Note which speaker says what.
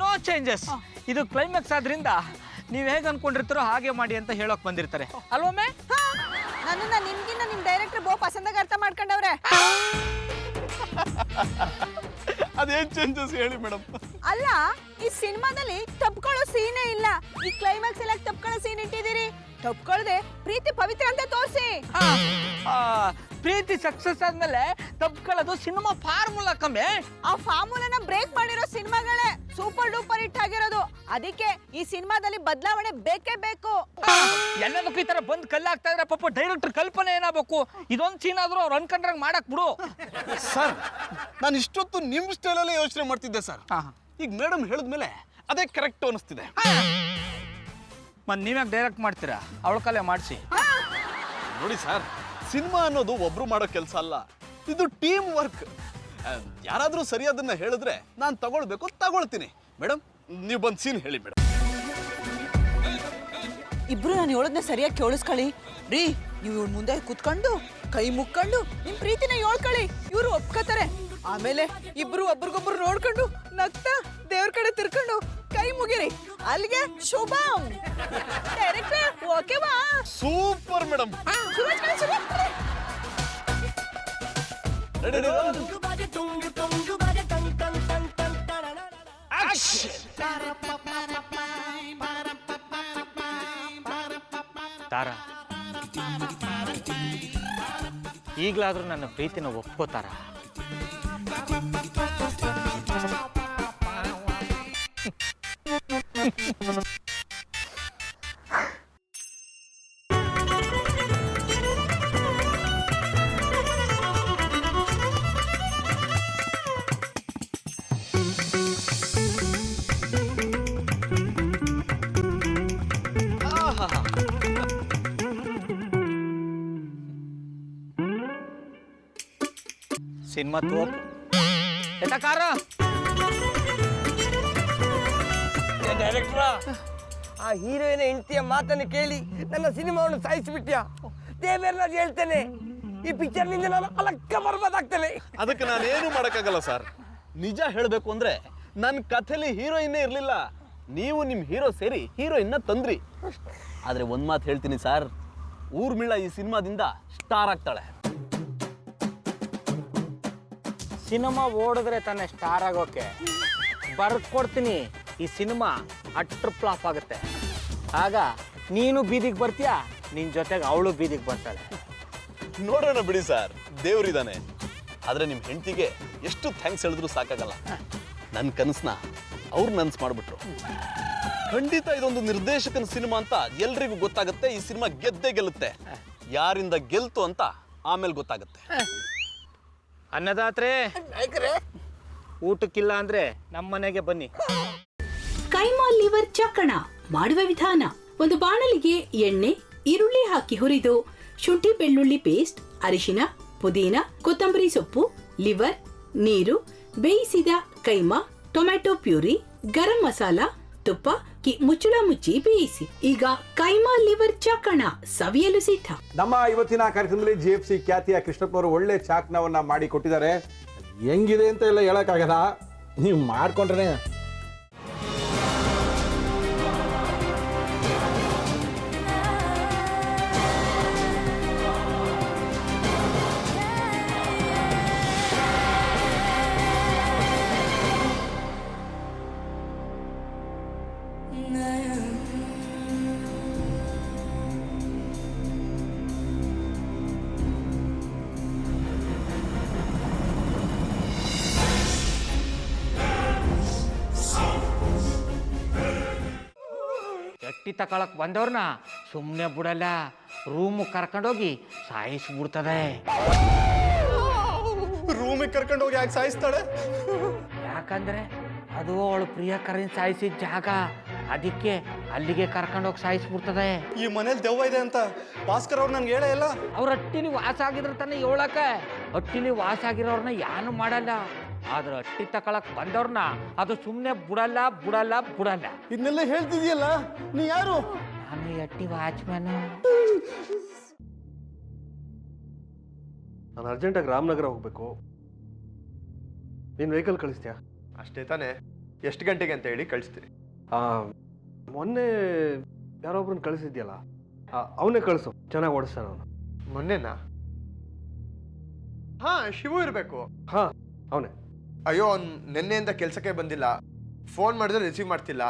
Speaker 1: No changes. ಇದು climax ಆದ್ರಿಂದ ನೀವು ಹೇಗೆ ಅನ್ಕೊಂಡಿರ್ತಾರೋ ಹಾಗೆ ಮಾಡಿ ಅಂತ ಹೇಳೋಕೆ ಬಂದಿರ್ತಾರೆ ಅಲ್ವೊಮ್ಮೆ.
Speaker 2: ನನ್ನನ್ನ ನಿಮ್ಗಿನ್ನ ನಿಮ್ ಡೈರೆಕ್ಟರ್ ಬೋ ಪಸಂದಾಗ ಅರ್ಥ ಮಾಡ್ಕೊಂಡವ್ರೆ.
Speaker 3: ಅದೇನ್ ಚೇಂಜಸ್ ಹೇಳಿ ಮೇಡಮ್.
Speaker 2: ಅಲ್ಲ, ಈ ಸಿನಿಮಾದಲ್ಲಿ ತಪ್ಕೊಳ್ಳೋ ಸೀನೇ ಇಲ್ಲ. ಈ ಕ್ಲೈಮ್ಯಾಕ್ಸ್ ಎಲ್ಲ ತಪ್ಕೊಳ್ಳೋ ಸೀನ್ ಇಟ್ಟಿದ್ದೀರಿ. ತಪ್ಕೊಳ್ಳದೆ ಪ್ರೀತಿ ಪವಿತ್ರ ಅಂತ ತೋರಿಸಿ.
Speaker 1: ಪ್ರೀತಿ ಸಕ್ಸಸ್ ಆದ್ಮೇಲೆ ತಪ್ಕೊಳ್ಳೋದು ಸಿನಿಮಾ ಫಾರ್ಮುಲಾ ಕಮ್ಮಿ.
Speaker 2: ಆ ಫಾರ್ಮುಲಾನ ಬ್ರೇಕ್ ಮಾಡಿರೋ ಸಿನಿಮಾಗಳೇ ಸೂಪರ್ ಡೂಪರ್ ಹಿಟ್ ಆಗಿರೋದು. ಅದಕ್ಕೆ ಈ ಸಿನಿಮಾದಲ್ಲಿ ಬದಲಾವಣೆ ಬೇಕೇ ಬೇಕು.
Speaker 1: ಎಲ್ಲದಕ್ಕೂ ಈ ತರ ಬಂದ್ ಕಲ್ಲಾಗ್ತಾ ಇದ್ರೆ ಪಾಪ ಡೈರೆಕ್ಟರ್ ಕಲ್ಪನೆ ಏನಾಗಬೇಕು. ಇದೊಂದು ಸೀನ್ ಆದ್ರೂ ಅವ್ರು ಅನ್ಕೊಂಡ್ರಂಗ್ ಮಾಡಕ್ ಬಿಡು.
Speaker 3: ಸರ್, ನಾನು ಇಷ್ಟೊತ್ತು ನಿಮ್ ಸ್ಟೈಲಲ್ಲೇ ಯೋಚನೆ ಮಾಡ್ತಿದ್ದೆ ಸರ್. ಈಗ ಮೇಡಮ್ ಹೇಳಿದ್ಮೇಲೆ ಅದೇ ಕರೆಕ್ಟ್ ಅನಿಸ್ತಿದೆ.
Speaker 1: ಮತ್ತೆ ನೀವ್ಯಾಕೆ ಡೈರೆಕ್ಟ್ ಮಾಡ್ತೀರಾ? ಅವಳ ಕಲೆ ಮಾಡಿಸಿ.
Speaker 3: ನೋಡಿ ಸರ್, ಸಿನಿಮಾ ಅನ್ನೋದು ಒಬ್ರು ಮಾಡೋ ಕೆಲಸ ಅಲ್ಲ, ಇದು ಟೀಮ್ ವರ್ಕ್. ಯಾರಾದ್ರೂ ಸರಿಯಾದನ್ನ ಹೇಳಿದ್ರೆ ನಾನು ತಗೊಳ್ತೀನಿ. ಮೇಡಮ್, ನೀವು ಬಂದು ಸೀನ್ ಹೇಳಿ ಮೇಡಮ್.
Speaker 2: ಇಬ್ರು ನಾನು ಹೇಳೋದನ್ನ ಸರಿಯಾಗಿ ಕೇಳಿಸ್ಕೊಳ್ಳಿ ರೀ. ನೀವು ಇವ್ರ ಮುಂದೆ ಕುತ್ಕೊಂಡು ಕೈ ಮುಕ್ಕೊಂಡು ನಿಮ್ ಪ್ರೀತಿನ ಹೇಳ್ಕೊಳ್ಳಿ. ಇವ್ರು ಒಪ್ಕೋತಾರೆ. ಆಮೇಲೆ ಇಬ್ರು ಒಬ್ರಿಗೊಬ್ರು ನೋಡ್ಕೊಂಡು ನಗ್ತಾ ದೇವ್ರ ಕಡೆ ತಿರ್ಕೊಂಡು ಕೈ ಮುಗಿರಿ. ಅಲ್ಲಿಗೆ ಶುಭಂ. ಡೈರೆಕ್ಟರ್ ಓಕೆವಾ?
Speaker 3: Super madam.
Speaker 1: ತಾರಾ, ಈಗಲಾದ್ರೂ ನನ್ನ ಪ್ರೀತಿನ ಒಪ್ಕೋತಾರ? ಸಿನಿಮಾ ತೋಪ್ ಕಾರ
Speaker 4: ಡೈರೆಕ್ಟ್ರ, ಆ ಹೀರೋಯಿನ ಹೆಂಡತಿಯ ಮಾತನ್ನು ಕೇಳಿ ನನ್ನ ಸಿನಿಮಾವನ್ನು ಸಾಯಿಸಿಬಿಟ್ಯಾ? ದೇವೇರ್ರಾಜ್ ಹೇಳ್ತೇನೆ, ಈ ಪಿಕ್ಚರ್ನಿಂದ ನಾನು ಅಲಕ್ಕ ಬರ್ಬೋದಾಗ್ತೇನೆ.
Speaker 3: ಅದಕ್ಕೆ ನಾನೇನು ಮಾಡೋಕ್ಕಾಗಲ್ಲ ಸರ್. ನಿಜ ಹೇಳಬೇಕು ಅಂದ್ರೆ ನನ್ನ ಕಥೆಲಿ ಹೀರೋಯಿನ್ನೇ ಇರಲಿಲ್ಲ. ನೀವು ನಿಮ್ಮ ಹೀರೋ ಸೇರಿ ಹೀರೋಯಿನ್ನ ತಂದ್ರಿ. ಆದರೆ ಒಂದು ಮಾತು ಹೇಳ್ತೀನಿ ಸರ್, ಊರ್ಮಿಳಾ ಈ ಸಿನಿಮಾದಿಂದ ಸ್ಟಾರ್ ಆಗ್ತಾಳೆ.
Speaker 1: ಸಿನಿಮಾ ಓಡಿದ್ರೆ ತಾನೇ ಸ್ಟಾರ್ ಆಗೋಕೆ. ಬರ್ಕೊಡ್ತೀನಿ, ಈ ಸಿನಿಮಾ ಅಟ್ರ್ ಫ್ಲಾಪ್ ಆಗುತ್ತೆ. ಆಗ ನೀನು ಬೀದಿಗೆ ಬರ್ತೀಯಾ, ನಿನ್ನ ಜೊತೆಗೆ ಅವಳು ಬೀದಿಗೆ ಬರ್ತಾಳೆ.
Speaker 3: ನೋಡೋಣ ಬಿಡಿ ಸರ್, ದೇವ್ರಿದ್ದಾನೆ. ಆದರೆ ನಿಮ್ಮ ಹೆಂಡತಿಗೆ ಎಷ್ಟು ಥ್ಯಾಂಕ್ಸ್ ಹೇಳಿದ್ರು ಸಾಕಾಗಲ್ಲ. ನನ್ನ ಕನಸನ್ನ ಅವ್ರು ನನ್ಸ್ ಮಾಡಿಬಿಟ್ರು. ಖಂಡಿತ ಇದೊಂದು ನಿರ್ದೇಶಕನ ಸಿನಿಮಾ ಅಂತ ಎಲ್ರಿಗೂ ಗೊತ್ತಾಗುತ್ತೆ. ಈ ಸಿನಿಮಾ ಗೆದ್ದೇ ಗೆಲ್ಲುತ್ತೆ. ಯಾರಿಂದ ಗೆಲ್ತು ಅಂತ ಆಮೇಲೆ ಗೊತ್ತಾಗುತ್ತೆ.
Speaker 1: ಅನ್ನದಾತ್ರೆ, ಊಟಕ್ಕಿಲ್ಲ ಅಂದ್ರೆ ನಮ್ಮನೆಗೆ ಬನ್ನಿ.
Speaker 5: ಕೈಮಾ ಲಿವರ್ ಚಕ್ಕಣ ಮಾಡುವ ವಿಧಾನ: ಒಂದು ಬಾಣಲಿಗೆ ಎಣ್ಣೆ, ಈರುಳ್ಳಿ ಹಾಕಿ ಹುರಿದು ಶುಂಠಿ ಬೆಳ್ಳುಳ್ಳಿ ಪೇಸ್ಟ್, ಅರಿಶಿನ, ಪುದೀನ, ಕೊತ್ತಂಬರಿ ಸೊಪ್ಪು, ಲಿವರ್, ನೀರು, ಬೇಯಿಸಿದ ಕೈಮಾ, ಟೊಮ್ಯಾಟೊ ಪ್ಯೂರಿ, ಗರಂ ಮಸಾಲ, ತುಪ್ಪ ಮುಚ್ಚಳ ಮುಚ್ಚಿ ಬೇಯಿಸಿ. ಈಗ ಕೈಮಾ ಲಿವರ್ ಚಾಕಣ ಸವಿಯಲು ಸಿದ್ಧ.
Speaker 6: ನಮ್ಮ ಇವತ್ತಿನ ಕಾರ್ಯಕ್ರಮದಲ್ಲಿ GFC ಖ್ಯಾತಿಯ ಕೃಷ್ಣಪ್ಪನವರು ಒಳ್ಳೆ ಚಾಕ್ನವನ್ನ ಮಾಡಿ ಕೊಟ್ಟಿದ್ದಾರೆ. ಹೆಂಗಿದೆ ಅಂತ ಎಲ್ಲ ಹೇಳಕ್ಕಾಗಲ್ಲ, ನೀವು ಮಾಡ್ಕೊಂಡ್ರೆ.
Speaker 1: ಎಟ್ಟಿ ತಕೊಳಕ್ ಬಂದವ್ರನ್ನ ಸುಮ್ಮನೆ ಬಿಡಲ್ಲ, ರೂಮ್ ಕರ್ಕೊಂಡೋಗಿ ಸಾಯಿಸ್ಬಿಡ್ತದೆ.
Speaker 3: ರೂಮಿಗೆ ಕರ್ಕೊಂಡೋಗಿ ಯಾಕೆ ಸಾಯಿಸ್ತಾಳೆ?
Speaker 1: ಯಾಕಂದ್ರೆ ಅದು ಅವಳು ಪ್ರಿಯಕರನ್ ಸಾಯಿಸಿದ ಜಾಗ. ಅದಕ್ಕೆ ಅಲ್ಲಿಗೆ ಕರ್ಕೊಂಡೋಗಿ ಸಾಯಿಸ್ಬಿಡ್ತದೆ.
Speaker 3: ಈ ಮನೇಲಿ ದೆವ್ವ ಇದೆ ಅಂತ ಭಾಸ್ಕರ್ ಅವ್ರು ನನ್ಗೆ ಹೇಳೇ ಇಲ್ಲ.
Speaker 1: ಅವ್ರ ಹಟ್ಟಿಲಿ ವಾಸ ಆಗಿದ್ರ ತಾನೆ ಹೇಳಕ. ಹಟ್ಟಿಲಿ ವಾಸ ಆಗಿರೋರ್ನ ಯಾನು ಮಾಡಲ್ಲ, ಆದ್ರೆ ಹಟ್ಟಿ ತಕೊಳಕ್ ಬಂದವ್ರನ್ನ ಅದು ಸುಮ್ಮನೆ ಬಿಡಲ್ಲ ಬಿಡಲ್ಲ ಬಿಡಲ್ಲ.
Speaker 3: ಇದನ್ನೆಲ್ಲ ಹೇಳ್ತಿದ್ಯಲ್ಲ, ನೀ ಯಾರು?
Speaker 1: ನಾನು ಹಟ್ಟಿ ವಾಚ್ಮ್ಯಾನ್.
Speaker 7: ನಾನು ಅರ್ಜೆಂಟಾಗಿ ರಾಮನಗರ ಹೋಗ್ಬೇಕು. ನೀನು ವೆಹಿಕಲ್ ಕಳಿಸ್ತೀಯಾ?
Speaker 8: ಅಷ್ಟೇ ತಾನೇ?
Speaker 7: ಎಷ್ಟು ಗಂಟೆಗೆ ಅಂತ ಹೇಳಿ ಕಳಿಸ್ತೀರಿ.
Speaker 8: ಮೊನ್ನೆ ಯಾರೊಬ್ರನ್ನ ಕಳಿಸಿದ್ಯಲ್ಲ ಅವನೇ ಕಳಿಸು, ಚೆನ್ನಾಗಿ ಓಡಿಸ್ತಾನ ಅವನು.
Speaker 7: ಮೊನ್ನೆನಾ? ಹಾ, ಶಿವು ಇರಬೇಕು.
Speaker 8: ಹಾ, ಅವನೇ.
Speaker 7: ಅಯ್ಯೋ, ಅವ್ನು ನಿನ್ನೆಯಿಂದ ಕೆಲಸಕ್ಕೆ ಬಂದಿಲ್ಲ. ಫೋನ್ ಮಾಡಿದ್ರೆ ರಿಸೀವ್ ಮಾಡ್ತಿಲ್ಲ.